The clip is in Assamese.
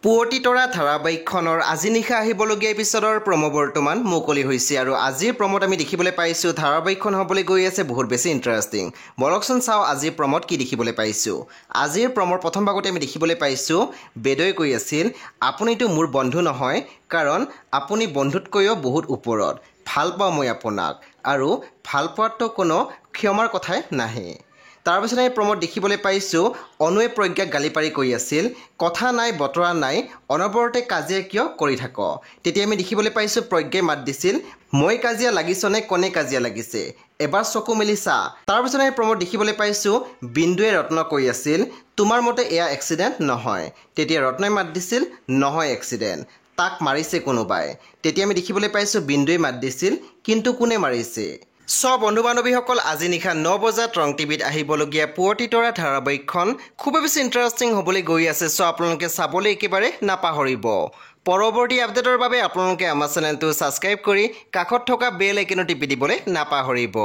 পুৱতি তৰা ধাৰাবাহিকখনৰ আজি নিশা আহিবলগীয়া এপিছডৰ প্ৰমো বৰ্তমান মুকলি হৈছে আৰু আজিৰ প্ৰমোত আমি দেখিবলৈ পাইছোঁ ধাৰাবাহিকখন হ'বলৈ গৈ আছে বহুত বেছি ইণ্টাৰেষ্টিং। বলকচোন চাওঁ আজিৰ প্ৰমোত কি দেখিবলৈ পাইছোঁ। আজিৰ প্ৰমৰ প্ৰথম ভাগতে আমি দেখিবলৈ পাইছোঁ বেদই কৈ আছিল আপুনিতো মোৰ বন্ধু নহয়, কাৰণ আপুনি বন্ধুতকৈও বহুত ওপৰত। ভাল পাওঁ মই আপোনাক আৰু ভাল পোৱাতো কোনো ক্ষমাৰ কথাই নাহে। তাৰপিছত আমি প্ৰমোদ দেখিবলৈ পাইছোঁ অনুৱে প্ৰজ্ঞাক গালি পাৰি কৈ আছিল কথা নাই বতৰা নাই অনবৰতে কাজিয়া কিয় কৰি থাক। তেতিয়া আমি দেখিবলৈ পাইছোঁ প্ৰজ্ঞাই মাত দিছিল মই কাজিয়া লাগিছনে কোনে কাজিয়া লাগিছে এবাৰ চকু মেলি চা। তাৰপিছত আমি প্ৰমোদ দেখিবলৈ পাইছোঁ বিন্দুৱে ৰত্নক কৈ আছিল তোমাৰ মতে এয়া এক্সিডেণ্ট নহয়। তেতিয়া ৰত্নই মাত দিছিল নহয় এক্সিডেণ্ট, তাক মাৰিছে কোনোবাই। তেতিয়া আমি দেখিবলৈ পাইছোঁ বিন্দুৱে মাত দিছিল কিন্তু কোনে মাৰিছে। বন্ধু বান্ধৱীসকল আজি নিশা 9 বজাত ৰং টিভিত আহিবলগীয়া পুৱতি তৰা ধাৰাবাহিকখন খুবেই বেছি ইণ্টাৰেষ্টিং হ'বলৈ গৈ আছে। আপোনালোকে চাবলৈ একেবাৰে নাপাহৰিব। পৰৱৰ্তী আপডেটৰ বাবে আপোনালোকে আমাৰ চেনেলটো ছাবস্ক্ৰাইব কৰি কাষত থকা বেল আইকনটো টিপি দিবলৈ নাপাহৰিব।